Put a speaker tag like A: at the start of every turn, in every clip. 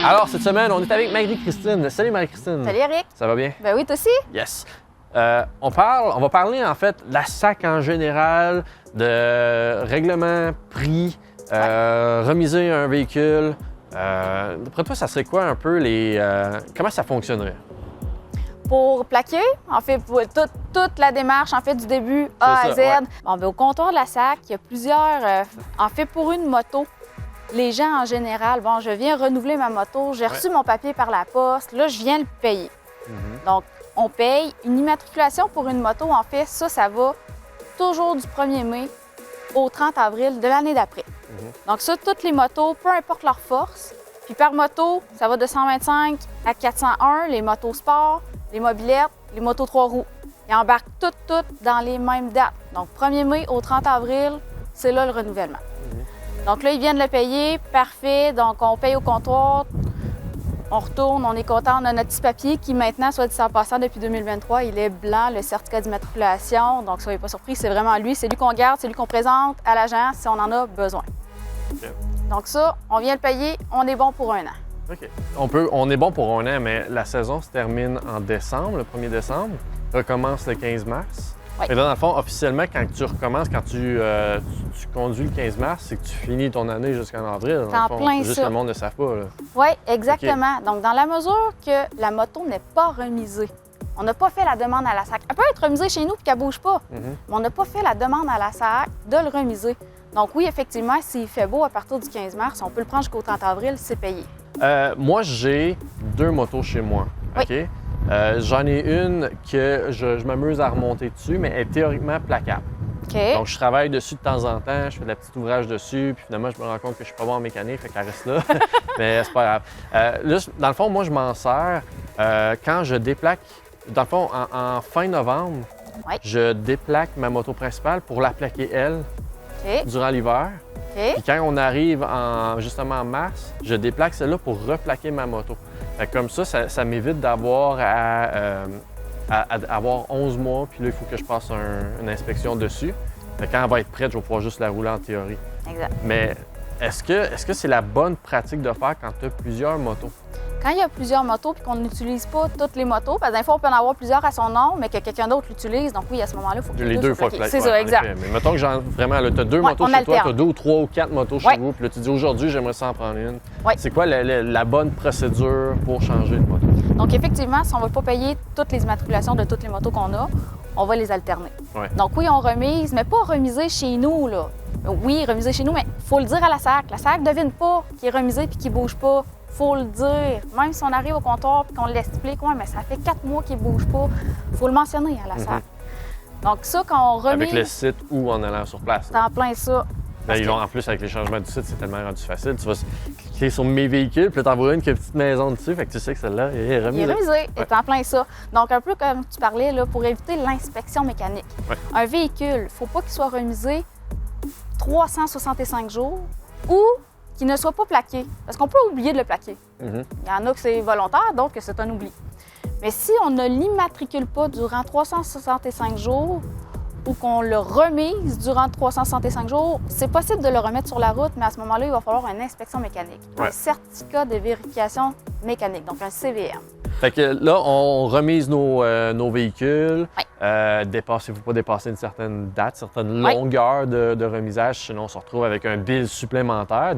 A: Alors, cette semaine, on est avec Marie-Christine. Salut Marie-Christine.
B: Salut Eric.
A: Ça va bien?
B: Ben oui, toi aussi?
A: Yes. On va parler en fait de la SAC en général, de règlement, prix, remiser un véhicule. D'après toi, ça serait quoi un peu comment ça fonctionnerait?
B: Pour plaquer, en fait, pour toute la démarche, en fait, du début A à Z.
A: Ouais.
B: Bon, ben, au comptoir de la SAC, il y a plusieurs... en fait, pour une moto, les gens en général, bon, je viens renouveler ma moto, j'ai reçu mon papier par la poste, là, je viens le payer. Donc, on paye. Une immatriculation pour une moto, en fait, ça va toujours du 1er mai au 30 avril de l'année d'après. Donc ça, toutes les motos, peu importe leur force. Puis par moto, ça va de 125 à 401, les motos sport, les mobylettes, les motos 3 roues. Ils embarquent toutes dans les mêmes dates. Donc 1er mai au 30 avril, c'est là le renouvellement. Donc là, ils viennent le payer, parfait. Donc on paye au comptoir, on retourne, on est content, on a notre petit papier qui maintenant, soit dit en passant, depuis 2023, il est blanc, le certificat d'immatriculation. Donc soyez pas surpris, c'est vraiment lui, c'est lui qu'on garde, c'est lui qu'on présente à l'agent si on en a besoin.
A: Okay.
B: Donc ça, on vient le payer, on est bon pour 1 an.
A: OK. On est bon pour 1 an, mais la saison se termine en décembre, le 1er décembre, recommence le 15 mars.
B: Oui.
A: Et là, dans le fond, officiellement, quand tu recommences, quand tu conduis le 15 mars, c'est que tu finis ton année jusqu'en avril.
B: C'est en plein
A: juste
B: ça.
A: le monde ne le savent pas. Là.
B: Oui, exactement. Donc, dans la mesure que la moto n'est pas remisée, on n'a pas fait la demande à la SAC. Elle peut être remisée chez nous et qu'elle ne bouge pas, mais on n'a pas fait la demande à la SAC de le remiser. Donc oui, effectivement, s'il fait beau à partir du 15 mars, on peut le prendre jusqu'au 30 avril, c'est payé.
A: Moi, j'ai 2 motos chez moi.
B: Oui.
A: OK? J'en ai une que je m'amuse à remonter dessus, mais elle est théoriquement plaquable.
B: OK.
A: Donc, je travaille dessus de temps en temps, je fais de la petite ouvrage dessus, puis finalement, je me rends compte que je suis pas bon en mécanique, fait qu'elle reste là. Mais c'est pas grave. Là, dans le fond, moi, je m'en sers quand je déplaque. Dans le fond, en fin novembre,
B: Oui.
A: je déplaque ma moto principale pour la plaquer, elle,
B: OK.
A: durant l'hiver.
B: OK.
A: Puis quand on arrive justement en mars, je déplaque celle-là pour replaquer ma moto. Fait que comme ça m'évite d'avoir à avoir 11 mois, puis là, il faut que je passe une inspection dessus. Fait que quand elle va être prête, je vais pouvoir juste la rouler en théorie.
B: Exact.
A: Mais est-ce que c'est la bonne pratique de faire quand tu as plusieurs motos?
B: Quand il y a plusieurs motos et qu'on n'utilise pas toutes les motos, parce que des fois, on peut en avoir plusieurs à son nom, mais que quelqu'un d'autre l'utilise. Donc oui, à ce moment-là, il faut que
A: Les deux fois
B: soient
A: que
B: plaqués. C'est ça, exact.
A: Mais mettons que vraiment, tu as 2 motos
B: on
A: chez toi, tu as
B: alterne.
A: 2 ou 3 ou 4 motos chez
B: Ouais.
A: vous, puis là, tu dis aujourd'hui, j'aimerais ça en prendre une.
B: Ouais.
A: C'est quoi la bonne procédure pour changer de moto?
B: Donc effectivement, si on ne veut pas payer toutes les immatriculations de toutes les motos qu'on a, on va les alterner.
A: Ouais.
B: Donc oui, on remise, mais pas remiser chez nous, là. Oui, remiser chez nous, mais il faut le dire à la SAC. La SAC ne devine pas qu'il est remisé et qu'il ne bouge pas. Faut le dire. Même si on arrive au comptoir et qu'on l'explique, ouais, mais ça fait 4 mois qu'il ne bouge pas, il faut le mentionner à la SAC. Donc ça, quand on remise...
A: Avec le site ou en allant sur place.
B: C'est en plein ça.
A: Ben, en plus, avec les changements du site, c'est tellement rendu facile. Tu vas cliquer sur mes véhicules, puis là, t'en vois une qui a une petite maison dessus, fait que tu sais que celle-là est remise.
B: Il est remisé, c'est en plein ça. Donc, un peu comme tu parlais, là, pour éviter l'inspection mécanique.
A: Ouais.
B: Un véhicule, il ne faut pas qu'il soit remisé 365 jours ou qu'il ne soit pas plaqué. Parce qu'on peut oublier de le plaquer. Il y en a que c'est volontaire, donc c'est un oubli. Mais si on ne l'immatricule pas durant 365 jours ou qu'on le remise durant 365 jours, c'est possible de le remettre sur la route, mais à ce moment-là, il va falloir une inspection mécanique.
A: Ouais.
B: Un certificat de vérification mécanique, donc un CVM.
A: Fait que là, on remise nos véhicules.
B: Ouais.
A: Dépassez-vous pas dépasser une certaine date, certaine
B: Ouais.
A: longueur de remisage, sinon on se retrouve avec un bill supplémentaire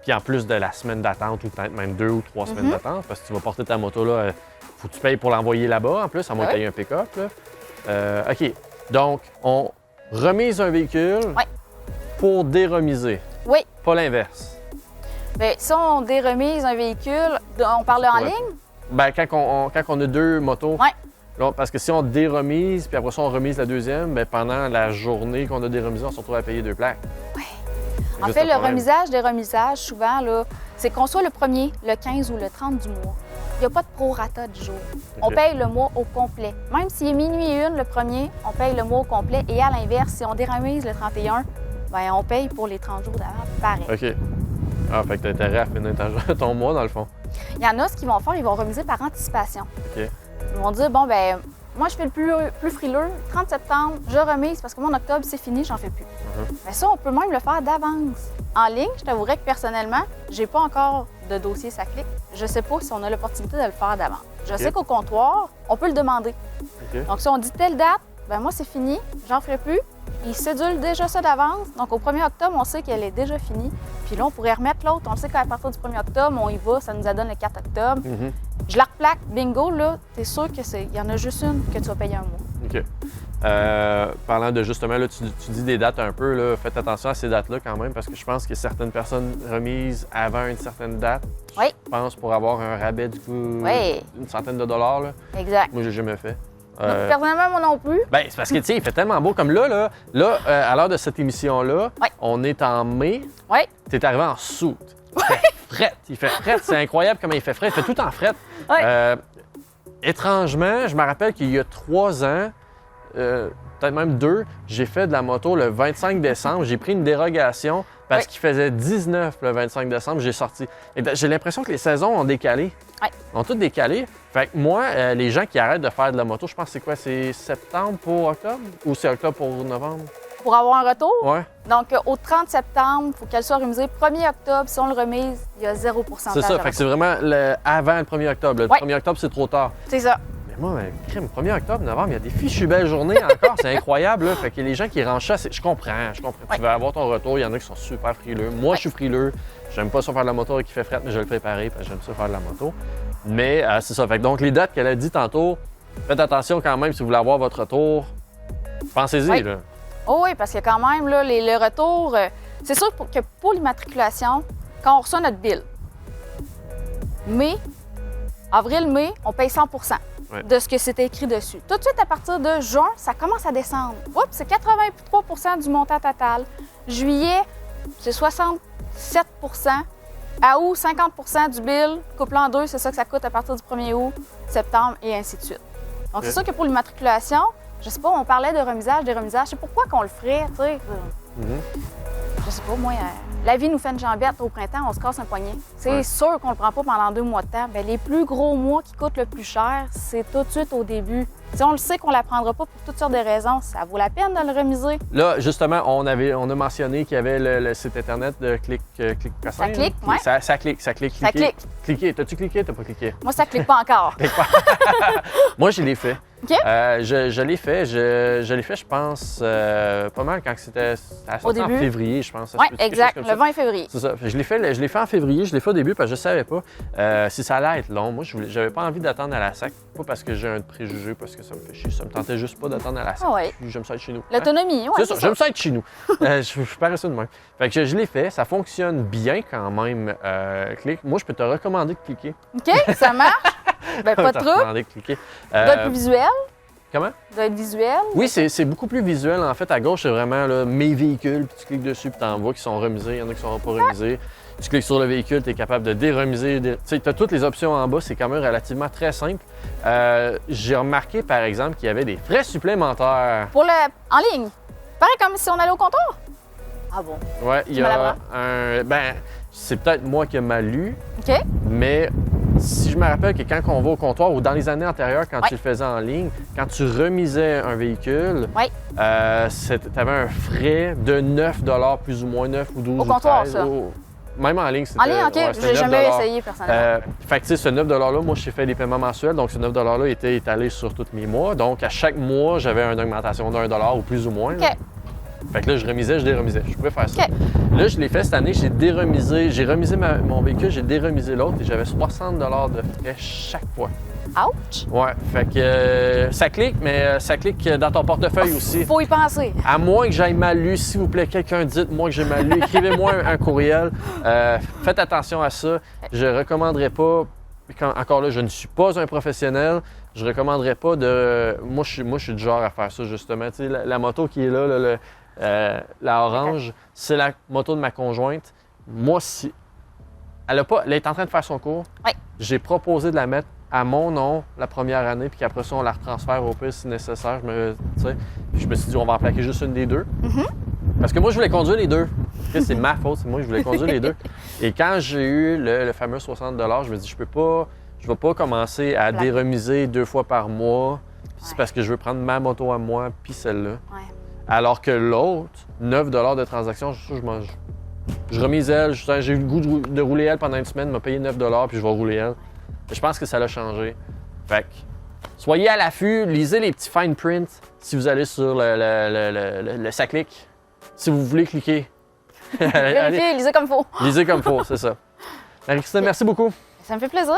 A: puis en plus de la semaine d'attente ou peut-être même 2 ou 3 semaines d'attente, parce que tu vas porter ta moto là, faut que tu payes pour l'envoyer là-bas en plus, à moins que tu aies un pick-up. Là. OK. Donc, on remise un véhicule
B: Ouais.
A: pour déremiser,
B: Oui.
A: pas l'inverse.
B: Bien, si on déremise un véhicule, on parle en
A: Ouais.
B: ligne?
A: Ben, quand on a 2 motos,
B: Oui.
A: là, parce que si on déremise, puis après ça, on remise la deuxième, bien, pendant la journée qu'on a déremisé, on se retrouve à payer 2 plaques.
B: Oui.
A: C'est
B: En
A: juste
B: fait,
A: un
B: le
A: problème.
B: remisage des remisages, souvent, là, c'est qu'on soit le 1er, le 15 ou le 30 du mois. Il n'y a pas de prorata du jour. On
A: OK.
B: paye le mois au complet. Même s'il est minuit 1 le 1er, on paye le mois au complet. Et à l'inverse, si on déremise le 31, bien, on paye pour les 30 jours d'avant, pareil.
A: OK. Ah, fait que t'as intérêt à finir ton mois, dans le fond.
B: Il y en a, ce qu'ils vont faire, ils vont remiser par anticipation.
A: OK.
B: Ils vont dire, bon, ben moi, je fais le plus frileux. 30 septembre, je remise parce que mon octobre, c'est fini, j'en fais plus. Mais ça, on peut même le faire d'avance. En ligne, je t'avouerais que personnellement, j'ai pas encore de dossier SACLIC. je ne sais pas si on a l'opportunité de le faire d'avance. Je sais qu'au comptoir, on peut le demander. Donc, si on dit telle date, ben moi, c'est fini, j'en ferai plus. Ils cédulent déjà ça d'avance. Donc, au 1er octobre, on sait qu'elle est déjà finie. Puis là, on pourrait remettre l'autre. On sait qu'à partir du 1er octobre, on y va, ça nous donne le 4 octobre. Je la replaque, bingo, là, t'es sûr qu'il y en a juste une que tu vas payer un mois.
A: OK. Parlant de justement, là, tu dis des dates un peu, là, faites attention à ces dates-là quand même, parce que je pense que certaines personnes remisent avant une certaine date.
B: Oui.
A: Je pense pour avoir un rabais du coup, une centaine de dollars. Là.
B: Exact.
A: Moi, j'ai jamais fait.
B: Donc, personnellement, moi non plus.
A: Ben, c'est parce que, tu sais, il fait tellement beau comme là, à l'heure de cette émission-là, on est en mai.
B: Oui.
A: T'es arrivé en soute. Il fait fret. C'est incroyable comment il fait fret. Il fait tout en fret.
B: Oui.
A: Étrangement, je me rappelle qu'il y a 3 ans, peut-être même 2, j'ai fait de la moto le 25 décembre. J'ai pris une dérogation parce qu'il faisait 19 le 25 décembre. J'ai sorti. Et j'ai l'impression que les saisons ont décalé.
B: Oui.
A: Ont toutes décalé. Fait que moi, les gens qui arrêtent de faire de la moto, je pense que c'est quoi? C'est septembre pour octobre? Ou c'est octobre pour novembre?
B: Pour avoir un retour?
A: Ouais.
B: Donc, au 30 septembre, il faut qu'elle soit remisée. 1er octobre, si on le remise, il y a 0 %
A: C'est ça. Fait que c'est vraiment avant le 1er octobre. Le 1er octobre, c'est trop tard.
B: C'est ça.
A: Mais moi, crème, 1er octobre, novembre, il y a des fichues belles journées encore. C'est incroyable, là. Fait que les gens qui rangent ça, je comprends. Tu vas avoir ton retour. Il y en a qui sont super frileux. Moi, je suis frileux. J'aime pas ça faire de la moto qui fait fret, mais je vais le préparer parce que j'aime ça faire de la moto. Mais c'est ça. Fait que donc, les dates qu'elle a dit tantôt, faites attention quand même si vous voulez avoir votre retour. Pensez-y, là.
B: Oh oui, parce que quand même, là, le retour, c'est sûr que pour l'immatriculation, quand on reçoit notre bill, avril-mai, on paye 100 de ce que c'était écrit dessus. Tout de suite, à partir de juin, ça commence à descendre. Oups, c'est 83 du montant total. Juillet, c'est 67 à août, 50 du bill. Couple en deux, c'est ça que ça coûte à partir du 1er août, septembre et ainsi de suite. Donc, c'est sûr que pour l'immatriculation, je sais pas, on parlait de remisage, des remisages. C'est pourquoi qu'on le ferait, tu sais. Je sais pas, moi, la vie nous fait une jambette au printemps, on se casse un poignet. C'est sûr qu'on le prend pas pendant 2 mois de temps. Bien, les plus gros mois qui coûtent le plus cher, c'est tout de suite au début. Si on le sait qu'on la prendra pas pour toutes sortes de raisons, ça vaut la peine de le remiser.
A: Là, justement, on a mentionné qu'il y avait le site Internet de Clic
B: Ça clique, oui.
A: Ça clique. Cliquer. T'as-tu cliqué? T'as pas cliqué?
B: Moi, ça clique pas encore.
A: Moi, je l'ai fait.
B: OK.
A: Je l'ai fait. Je l'ai fait, je pense, pas mal quand c'était
B: au début.
A: En février, je pense.
B: Oui, exact. Le 20 février.
A: C'est ça. Je l'ai fait en février. Je l'ai fait au début parce que je savais pas si ça allait être long. Moi, j'avais pas envie d'attendre à la SAC. Pas parce que j'ai un préjugé, parce que ça me fait chier. Ça me tentait juste pas d'attendre à la SAC. Puis j'aime ça être chez nous.
B: L'autonomie, oui.
A: C'est ça. J'aime ça être chez nous. Je suis paresseux de même. Fait que je l'ai fait. Ça fonctionne bien quand même, Clic. Moi, je peux te recommander de cliquer.
B: OK, ça marche. Ben, pas de trouble.
A: Recommander de cliquer.
B: Ça doit être plus visuel.
A: Comment?
B: Ça doit être visuel.
A: Oui, c'est beaucoup plus visuel. En fait, à gauche, c'est vraiment là, mes véhicules, puis tu cliques dessus, puis tu en vois qui sont remisés. Il y en a qui ne sont pas remisés. Tu cliques sur le véhicule, tu es capable de déremiser. Tu sais, tu as toutes les options en bas. C'est quand même relativement très simple. J'ai remarqué, par exemple, qu'il y avait des frais supplémentaires.
B: Pour en ligne. Pareil comme si on allait au comptoir. Ah bon?
A: Oui, il y a Ben, c'est peut-être moi qui ai mal lu.
B: OK.
A: Mais si je me rappelle que quand on va au comptoir ou dans les années antérieures, quand tu le faisais en ligne, quand tu remisais un véhicule, tu avais un frais de 9 plus ou moins, 9 ou 12
B: au comptoir,
A: 13,
B: ça.
A: Même en ligne, c'était...
B: En ligne, OK. J'ai jamais essayé, personnellement.
A: Fait que, tu sais, ce 9 $-là, moi, j'ai fait des paiements mensuels. Donc, ce 9 $-là était étalé sur tous mes mois. Donc, à chaque mois, j'avais une augmentation d'1 $ ou plus ou moins.
B: OK.
A: Là. Fait que là, je remisais, je déremisais. Je pouvais faire ça.
B: OK.
A: Là, je l'ai fait cette année. J'ai remisé mon véhicule, j'ai déremisé l'autre et j'avais 60 $ de frais chaque fois.
B: Ouch!
A: Ouais, fait que ça clique, mais ça clique dans ton portefeuille aussi.
B: Faut y penser.
A: À moins que j'aille mal lu, s'il vous plaît, quelqu'un dites-moi que j'ai mal lu, écrivez-moi un courriel. Faites attention à ça. Je ne recommanderais pas, encore là, je ne suis pas un professionnel, je ne recommanderais pas de... Moi, je suis du genre à faire ça, justement. Tu sais, la moto qui est là, la orange, c'est la moto de ma conjointe. Moi, si... Elle est en train de faire son cours.
B: Oui.
A: J'ai proposé de la mettre à mon nom la première année, puis qu'après ça, on la retransfère au pire si nécessaire. Je me suis dit, on va en plaquer juste une des deux. Parce que moi, je voulais conduire les deux. C'est ma faute, c'est moi, je voulais conduire les deux. Et quand j'ai eu le fameux 60 $, je me dis, je vais pas commencer à déremiser 2 fois par mois. C'est parce que je veux prendre ma moto à moi, puis celle-là.
B: Ouais.
A: Alors que l'autre, 9 $ de transaction, je Je remise elle, j'ai eu le goût de rouler elle pendant une semaine, m'a payé 9 $ puis je vais rouler elle. Je pense que ça l'a changé. Fait que, soyez à l'affût, lisez les petits fine print si vous allez sur le ça clique. Si vous voulez cliquer.
B: Vérifiez, lisez comme il faut.
A: Lisez comme il faut, c'est ça. Marie-Christine, merci beaucoup.
B: Ça me fait plaisir.